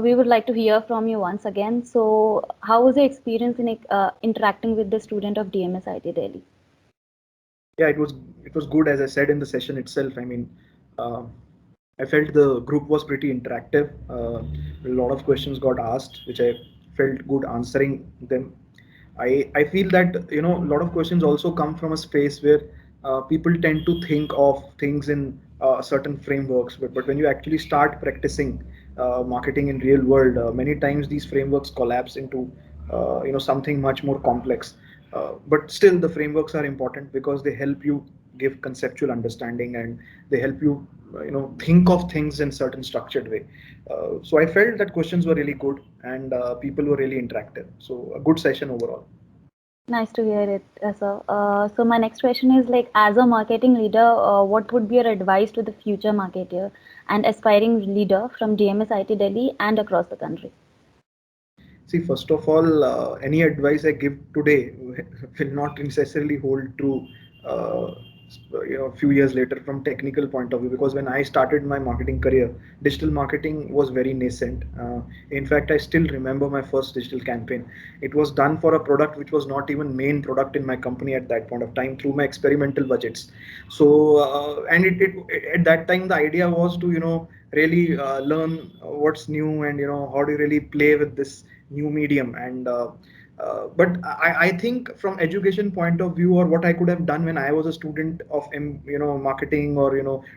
we would like to hear from you once again. So, how was your experience in interacting with the student of DMS IT Delhi? Yeah, it was good. As I said in the session itself, I mean, uh, I felt the group was pretty interactive. A lot of questions got asked, which I felt good answering them. I feel that a lot of questions also come from a space where people tend to think of things in certain frameworks, but when you actually start practicing marketing in real world, many times these frameworks collapse into something much more complex. But still, the frameworks are important because they help you give conceptual understanding, and they help you think of things in certain structured way. So I felt that questions were really good, and people were really interactive. So a good session overall. Nice to hear it, sir. So, my next question is like, as a marketing leader, what would be your advice to the future marketer and aspiring leader from DMS IT Delhi and across the country? See, first of all, any advice I give today will not necessarily hold true, uh, a few years later from technical point of view. Because when I started my marketing career, digital marketing was very nascent. In fact, I still remember my first digital campaign. It was done for a product which was not even main product in my company at that point of time through my experimental budgets. So, and at that time the idea was to really learn what's new, and how do you really play with this new medium. And but I think from education point of view, or what I could have done when I was a student of marketing, or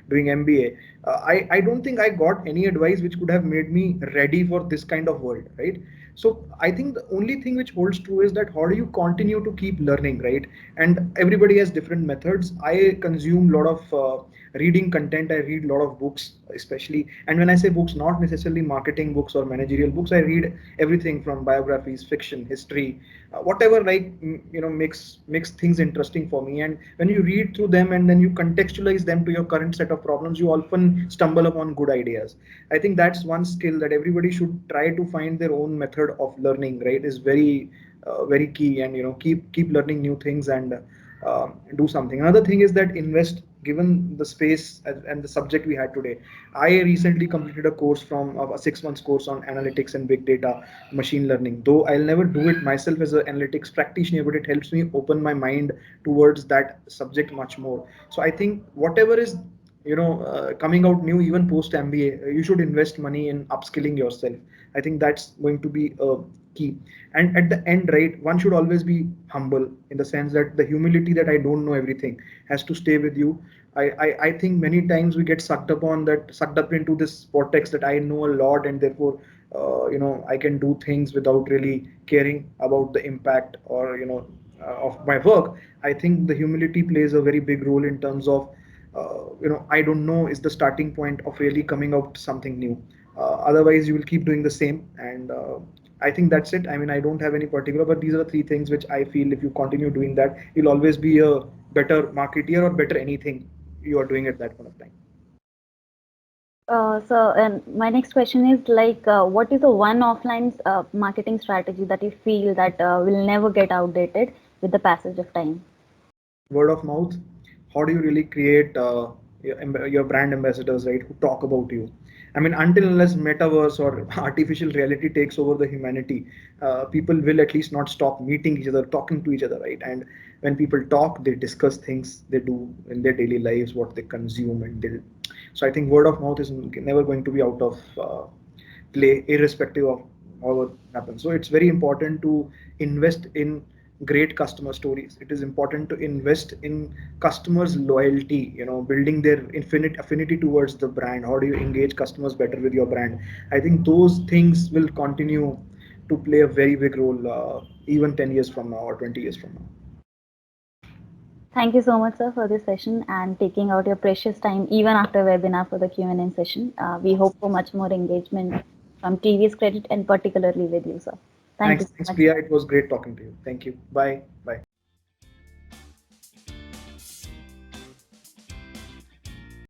doing MBA, I don't think I got any advice which could have made me ready for this kind of world, right? So I think the only thing which holds true is that how do you continue to keep learning, right? And everybody has different methods. I consume a lot of reading content. I read a lot of books, especially. And when I say books, not necessarily marketing books or managerial books. I read everything from biographies, fiction, history, whatever, like makes things interesting for me. And when you read through them and then you contextualize them to your current set of problems, you often stumble upon good ideas. I think that's one skill that everybody should try to find their own method of learning, right? Is very key. And keep learning new things, and do something. Another thing is that invest, given the space and the subject we had today. I recently completed a course from a 6 months course on analytics and big data, machine learning. Though I'll never do it myself as an analytics practitioner, but it helps me open my mind towards that subject much more. So I think whatever is coming out new, even post MBA, you should invest money in upskilling yourself. I think that's going to be a key. And at the end, right, one should always be humble, in the sense that the humility that I don't know everything has to stay with you. I think many times we get sucked up into this vortex that I know a lot, and therefore I can do things without really caring about the impact, or of my work. I think the humility plays a very big role in terms of I don't know is the starting point of really coming out something new. Otherwise you will keep doing the same. And I think that's it. I mean, I don't have any particular, but these are the three things which I feel if you continue doing that, you'll always be a better marketeer, or better anything you are doing at that point of time. And my next question is like, what is the one offline marketing strategy that you feel that will never get outdated with the passage of time? Word of mouth. How do you really create your brand ambassadors, right, who talk about you? I mean, until unless metaverse or artificial reality takes over the humanity, people will at least not stop meeting each other, talking to each other, right? And when people talk, they discuss things they do in their daily lives, what they consume, and they. So I think word of mouth is never going to be out of play, irrespective of what happens. So it's very important to invest in great customer stories. It is important to invest in customers loyalty, building their infinite affinity towards the brand. How do you engage customers better with your brand? I think those things will continue to play a very big role, even 10 years from now or 20 years from now. Thank you so much, sir, for this session and taking out your precious time even after webinar for the Q&A session. We hope for much more engagement from TVS Credit and particularly with you, sir. Thank you Thanks, so thanks, much. Priya. It was great talking to you. Thank you. Bye. Bye.